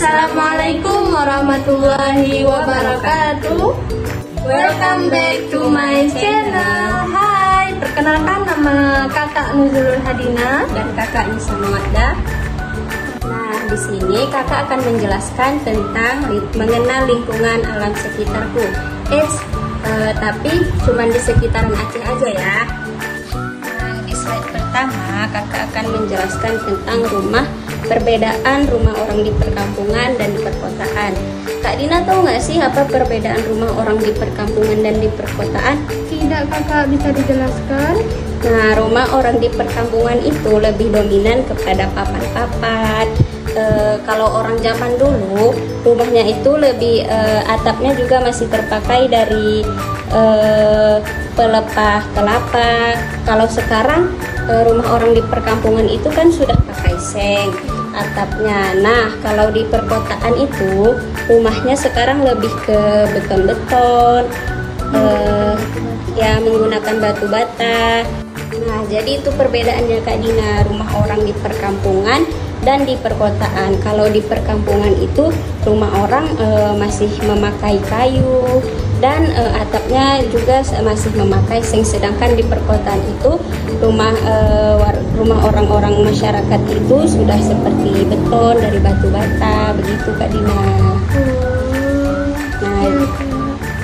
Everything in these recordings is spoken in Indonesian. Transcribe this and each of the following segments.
Assalamualaikum warahmatullahi wabarakatuh. Welcome back to my channel. Hai, perkenalkan nama kakak Nuzulul Hadina dan kakak Nisa Mawaddah. Nah, di sini kakak akan menjelaskan tentang mengenal lingkungan alam sekitarku. Tapi cuma di sekitaran Aceh aja ya. Nah, di slide pertama kakak akan menjelaskan tentang perbedaan rumah orang di perkampungan dan di perkotaan. Kak Dina tahu nggak sih apa perbedaan rumah orang di perkampungan dan di perkotaan? Tidak, kakak bisa dijelaskan? Nah, rumah orang di perkampungan itu lebih dominan kepada papan-papan. Kalau orang zaman dulu, rumahnya itu lebih atapnya juga masih terpakai dari pelepah kelapa. Kalau sekarang rumah orang di perkampungan itu kan sudah pakai seng atapnya. Nah, kalau di perkotaan itu rumahnya sekarang lebih ke beton-beton, ya menggunakan batu bata. Nah, jadi itu perbedaannya Kak Dina, rumah orang di perkampungan dan di perkotaan. Kalau di perkampungan itu rumah orang masih memakai kayu dan atapnya juga masih memakai seng, sedangkan di perkotaan itu rumah orang-orang masyarakat itu sudah seperti beton dari batu bata, begitu Kak Dina. Nah,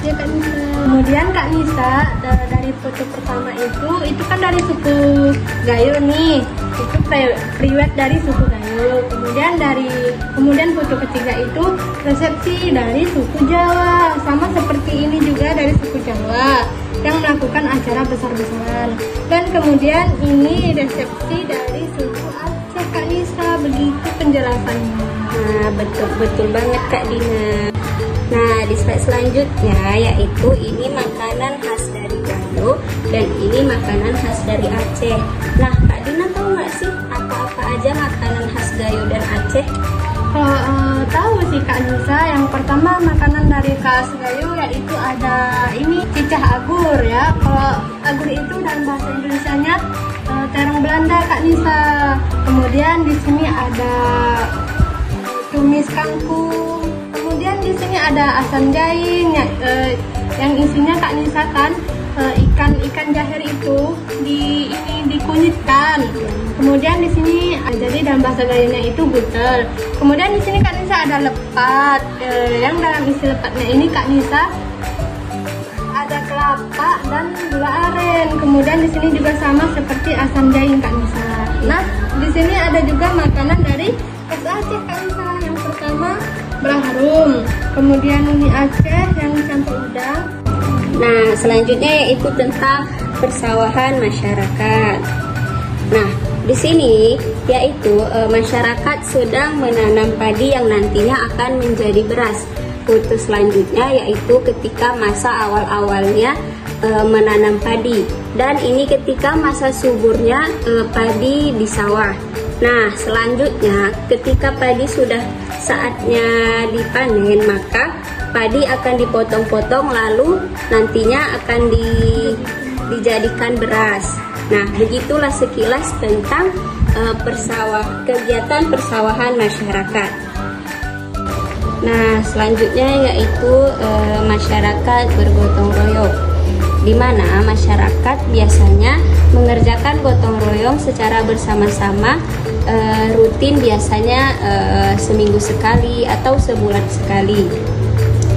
ya Kak Nisa. Kemudian Kak Nisa, dari foto pertama itu kan dari suku Gayo nih, itu priwet dari suku Gayo. Kemudian foto ketiga itu resepsi dari suku Jawa, sama seperti ini juga dari suku Jawa yang melakukan acara besar-besaran. Dan kemudian ini resepsi dari suku Aceh Kak Nisa, begitu penjelasannya. Nah, betul banget Kak Dina. Nah, di slide selanjutnya yaitu ini makanan khas dari Gayo dan ini makanan khas dari Aceh. Nah, Kak Dina tahu nggak sih apa-apa aja makanan khas Gayo dan Aceh? Tahu sih Kak Nisa. Yang pertama makanan dari khas Gayo yaitu ada ini cicah agur ya. Kalau agur itu dalam bahasa Indonesianya terong Belanda Kak Nisa. Kemudian di sini ada tumis kangkung. Kemudian di sini ada asam jaing yang isinya Kak Nisa kan ikan jaher itu dikunyitkan. Kemudian di sini jadi dalam bahasa Gayonya itu butel. Kemudian di sini Kak Nisa ada lepat, yang dalam isi lepatnya ini Kak Nisa ada kelapa dan gula aren. Kemudian di sini juga sama seperti asam jaing Kak Nisa. Nah, di sini ada juga makanan dari khas Aceh Kak Nisa. Yang pertama belah harum, kemudian mie Aceh yang campur udang. Nah, selanjutnya yaitu tentang persawahan masyarakat. Nah, di sini yaitu masyarakat sedang menanam padi yang nantinya akan menjadi beras. Foto selanjutnya yaitu ketika masa awal-awalnya menanam padi, dan ini ketika masa suburnya padi di sawah. Nah, selanjutnya ketika padi sudah saatnya dipanen, maka padi akan dipotong-potong lalu nantinya akan dijadikan beras. Nah, begitulah sekilas tentang kegiatan persawahan masyarakat. Nah, selanjutnya yaitu masyarakat bergotong royong, di mana masyarakat biasanya mengerjakan gotong royong secara bersama-sama, rutin biasanya seminggu sekali atau sebulan sekali.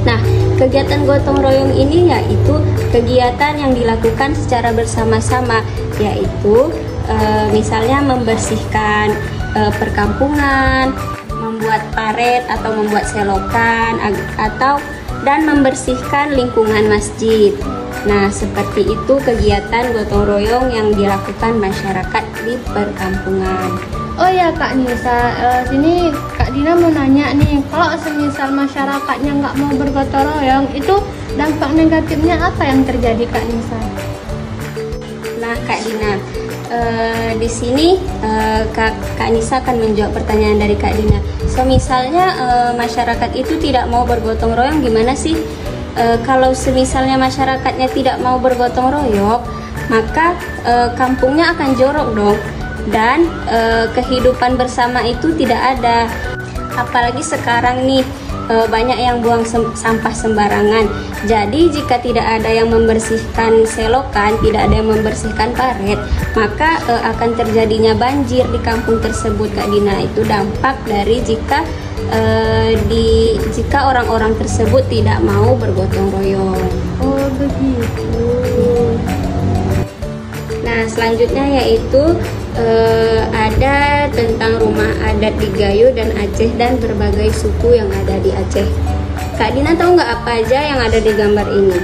Nah, kegiatan gotong royong ini yaitu kegiatan yang dilakukan secara bersama-sama, yaitu misalnya membersihkan perkampungan, membuat paret atau membuat selokan, dan membersihkan lingkungan masjid. Nah, seperti itu kegiatan gotong royong yang dilakukan masyarakat di perkampungan. Oh ya Kak Nisa, sini Kak Dina mau nanya nih, kalau semisal masyarakatnya nggak mau bergotong royong, itu dampak negatifnya apa yang terjadi Kak Nisa? Nah Kak Dina, di sini Kak Nisa akan menjawab pertanyaan dari Kak Dina. Misalnya masyarakat itu tidak mau bergotong royong, gimana sih? Kalau semisalnya masyarakatnya tidak mau bergotong royong, maka kampungnya akan jorok dong, dan kehidupan bersama itu tidak ada. Apalagi sekarang nih banyak yang buang sampah sembarangan. Jadi jika tidak ada yang membersihkan selokan, tidak ada yang membersihkan paret, maka akan terjadinya banjir di kampung tersebut, Kak Dina. Itu dampak dari jika orang-orang tersebut tidak mau bergotong royong. Oh begitu. Nah, selanjutnya yaitu ada tentang rumah adat di Gayo dan Aceh dan berbagai suku yang ada di Aceh. Kak Dina tahu nggak apa aja yang ada di gambar ini?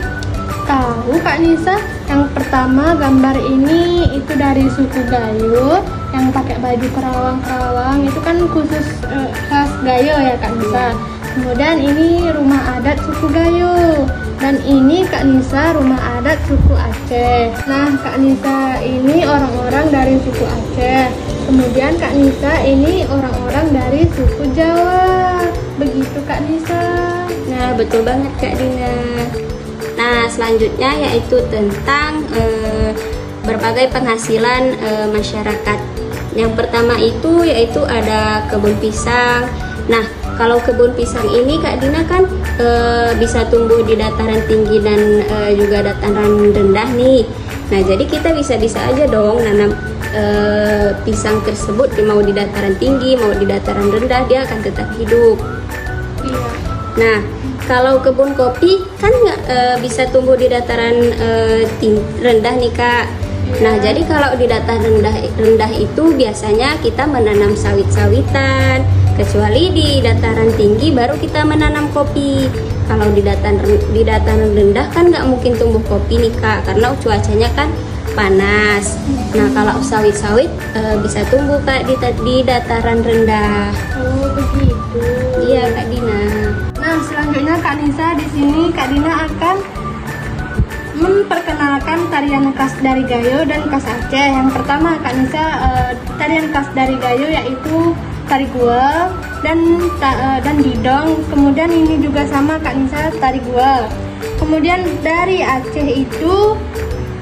Tahu Kak Nisa. Yang pertama gambar ini itu dari suku Gayo yang pakai baju kerawang-kerawang, itu kan khusus khas Gayo ya Kak Nisa. Kemudian ini rumah adat suku Gayo, dan ini Kak Nisa rumah adat suku Aceh. Nah Kak Nisa ini orang-orang dari suku Aceh. Kemudian Kak Nisa ini orang-orang dari suku Jawa. Begitu Kak Nisa. Nah betul banget Kak Dina. Nah selanjutnya yaitu tentang berbagai penghasilan masyarakat. Yang pertama itu yaitu ada kebun pisang. Nah kalau kebun pisang ini Kak Dina kan bisa tumbuh di dataran tinggi dan juga dataran rendah nih. Nah jadi kita bisa aja dong nanam pisang tersebut, mau di dataran tinggi mau di dataran rendah, dia akan tetap hidup. Iya. Nah kalau kebun kopi kan nggak bisa tumbuh di dataran rendah nih Kak. Nah jadi kalau di dataran rendah itu biasanya kita menanam sawit-sawitan, kecuali di dataran tinggi baru kita menanam kopi. Kalau di dataran rendah kan nggak mungkin tumbuh kopi nih Kak, karena cuacanya kan panas. Nah kalau sawit-sawit bisa tumbuh Kak di dataran rendah. Oh begitu. Iya Kak Dina. Nah selanjutnya Kak Nisa di sini Kak Dina akan memperkenalkan tarian khas dari Gayo dan khas Aceh. Yang pertama Kak Nisa tarian khas dari Gayo yaitu tari guel dan didong. Kemudian ini juga sama Kak Nisa, tari guel. Kemudian dari Aceh itu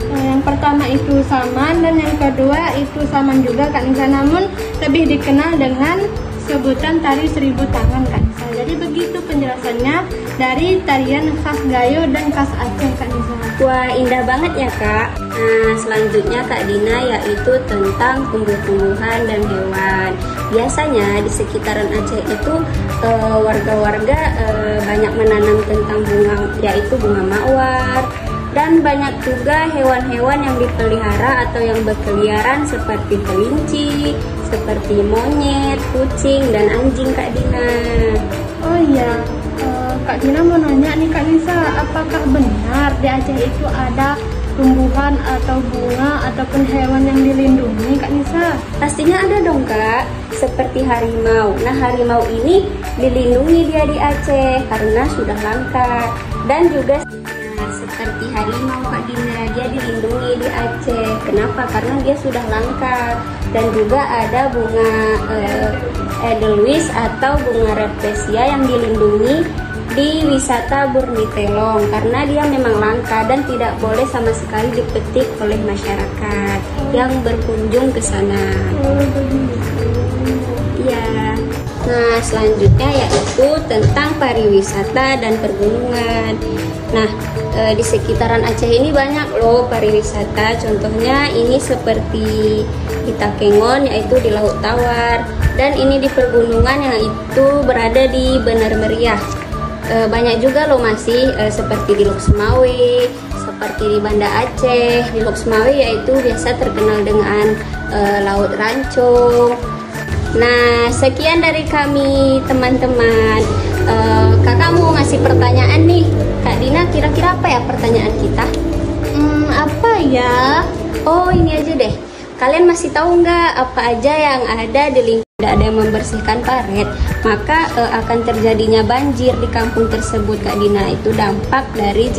yang pertama itu saman dan yang kedua itu saman juga Kak Nisa, namun lebih dikenal dengan sebutan tari 1000 tangan Kak Nisa. Jadi begitu penjelasannya dari tarian khas Gayo dan khas Aceh Kak Nisa. Wah indah banget ya Kak. Nah selanjutnya Kak Dina yaitu tentang tumbuh-tumbuhan dan hewan. Biasanya di sekitaran Aceh itu warga-warga banyak menanam tentang bunga, yaitu bunga mawar. Dan banyak juga hewan-hewan yang dipelihara atau yang berkeliaran seperti kelinci, seperti monyet, kucing, dan anjing Kak Dina. Oh iya, Kak Dina mau nanya nih Kak Nisa, apakah benar di Aceh itu ada tumbuhan atau bunga ataupun hewan yang dilindungi Kak Nisa? Pastinya ada dong Kak, seperti harimau. Nah harimau ini dilindungi dia di Aceh karena sudah langka. Dan juga seperti harimau Kak Dina, dia dilindungi di Aceh. Kenapa? Karena dia sudah langka. Dan juga ada bunga Edelweiss atau bunga Rafflesia yang dilindungi di wisata Burnitelong karena dia memang langka dan tidak boleh sama sekali dipetik oleh masyarakat yang berkunjung ke sana. Iya. Nah, selanjutnya yaitu tentang pariwisata dan pergunungan. Nah, di sekitaran Aceh ini banyak loh pariwisata. Contohnya ini seperti di Takengon yaitu di Laut Tawar, dan ini di pergunungan yang itu berada di Bener Meriah. Banyak juga loh masih seperti di Lok Sumawe, seperti di Banda Aceh. Di Lok Sumawe yaitu biasa terkenal dengan Laut Rancong. Nah, sekian dari kami teman-teman. Kakak mau ngasih pertanyaan nih, Kak Dina, kira-kira apa ya pertanyaan kita? Apa ya? Oh ini aja deh. Kalian masih tahu nggak apa aja yang ada di lingkungan tidak ada yang membersihkan paret, maka akan terjadinya banjir di kampung tersebut Kak Dina. Itu dampak dari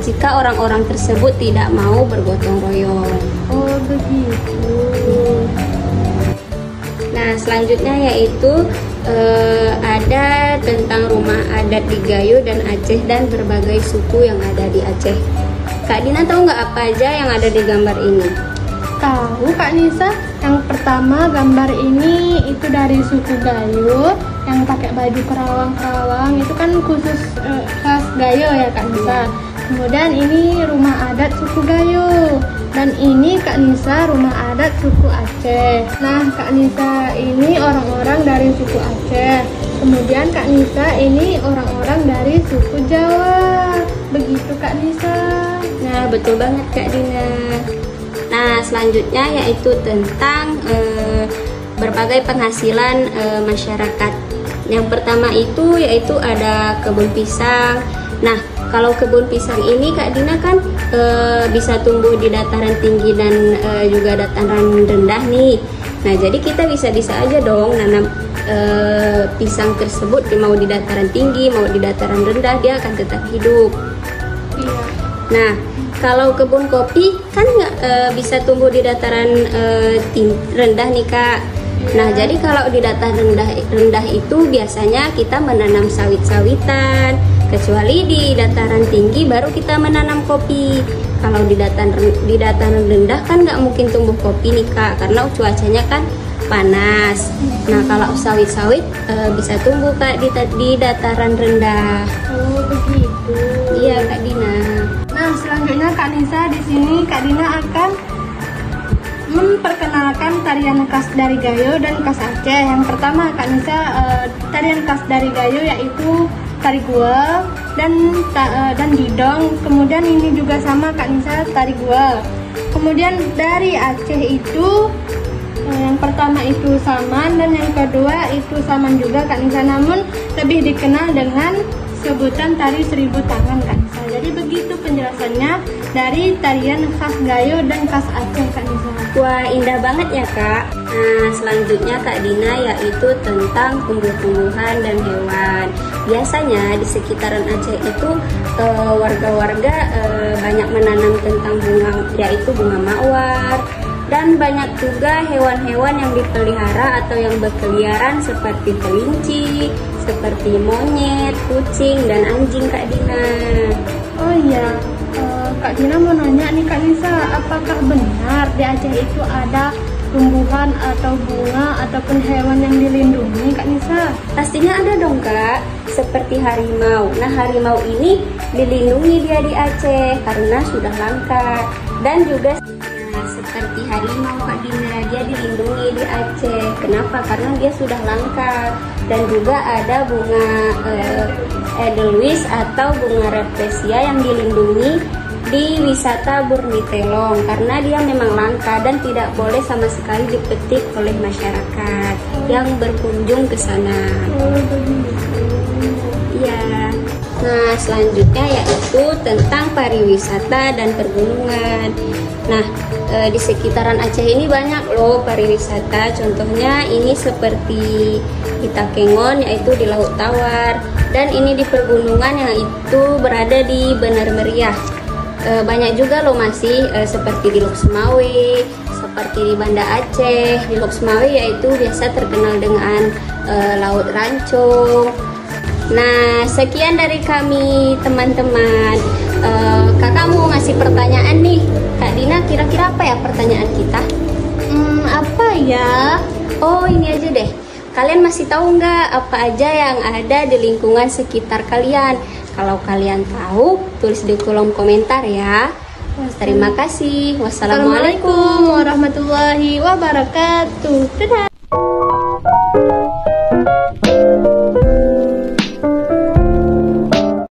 jika orang-orang tersebut tidak mau bergotong royong. Oh begitu. Nah selanjutnya yaitu ada tentang rumah adat di Gayo dan Aceh dan berbagai suku yang ada di Aceh. Kak Dina tahu nggak apa aja yang ada di gambar ini? Tahu Kak Nisa. Yang pertama gambar ini itu dari suku Gayo yang pakai baju kerawang-kerawang, itu kan khusus khas Gayo ya Kak Nisa. Kemudian ini rumah adat suku Gayo, dan ini Kak Nisa rumah adat suku Aceh. Nah Kak Nisa ini orang-orang dari suku Aceh. Kemudian Kak Nisa ini orang-orang dari suku Jawa. Begitu Kak Nisa. Nah betul banget Kak Dina. Nah selanjutnya yaitu tentang berbagai penghasilan masyarakat. Yang pertama itu yaitu ada kebun pisang. Nah kalau kebun pisang ini Kak Dina kan bisa tumbuh di dataran tinggi dan juga dataran rendah nih. Nah jadi kita bisa aja dong nanam pisang tersebut, mau di dataran tinggi mau di dataran rendah, dia akan tetap hidup. Iya. Nah kalau kebun kopi kan nggak bisa tumbuh di dataran rendah nih Kak. Nah jadi kalau di dataran rendah itu biasanya kita menanam sawit-sawitan, kecuali di dataran tinggi baru kita menanam kopi. Kalau di dataran rendah kan nggak mungkin tumbuh kopi nih Kak, karena cuacanya kan panas. Nah kalau sawit-sawit bisa tumbuh Kak di dataran rendah. Oh begitu. Iya Kak Dina. Nah selanjutnya Kak Nisa di sini Kak Dina akan memperkenalkan tarian khas dari Gayo dan khas Aceh. Yang pertama Kak Nisa tarian khas dari Gayo yaitu tari guel dan didong. Kemudian ini juga sama Kak Nisa, tari guel. Kemudian dari Aceh itu yang pertama itu saman dan yang kedua itu saman juga Kak Nisa, namun lebih dikenal dengan sebutan tari 1000 tangan Kak Nisa. Jadi begitu penjelasannya dari tarian khas Gayo dan khas Aceh Kak Nisa. Wah indah banget ya Kak. Nah selanjutnya Kak Dina yaitu tentang tumbuh-tumbuhan dan hewan. Biasanya di sekitaran Aceh itu warga-warga banyak menanam tentang bunga, yaitu bunga mawar. Dan banyak juga hewan-hewan yang dipelihara atau yang berkeliaran seperti kelinci, seperti monyet, kucing, dan anjing Kak Dina. Oh iya, Kak Dina mau nanya nih Kak Nisa, apakah benar di Aceh itu ada tumbuhan atau bunga ataupun hewan yang dilindungi Kak Nisa? Pastinya ada dong Kak, seperti harimau. Nah harimau ini dilindungi dia di Aceh karena sudah langka. Dan juga seperti harimau Kak Dina, dia dilindungi di Aceh. Kenapa? Karena dia sudah langka. Dan juga ada bunga edelweiss atau bunga rafflesia yang dilindungi di wisata Burnitelong karena dia memang langka dan tidak boleh sama sekali dipetik oleh masyarakat yang berkunjung ke sana. Iya. Nah, selanjutnya yaitu tentang pariwisata dan pergunungan. Nah, di sekitaran Aceh ini banyak loh pariwisata. Contohnya ini seperti di Takengon yaitu di Laut Tawar, dan ini di pergunungan yang itu berada di Benar Meriah. Banyak juga loh masih seperti di Lok Semawe, seperti di Banda Aceh. Di Lok Semawe yaitu biasa terkenal dengan Laut Rancong. Nah, sekian dari kami teman-teman. Kakak mau ngasih pertanyaan nih, Kak Dina, kira-kira apa ya pertanyaan kita? Apa ya? Oh, ini aja deh. Kalian masih tahu nggak apa aja yang ada di lingkungan sekitar kalian? Kalau kalian tahu, tulis di kolom komentar ya. Terima kasih. Wassalamualaikum warahmatullahi wabarakatuh. Dadah.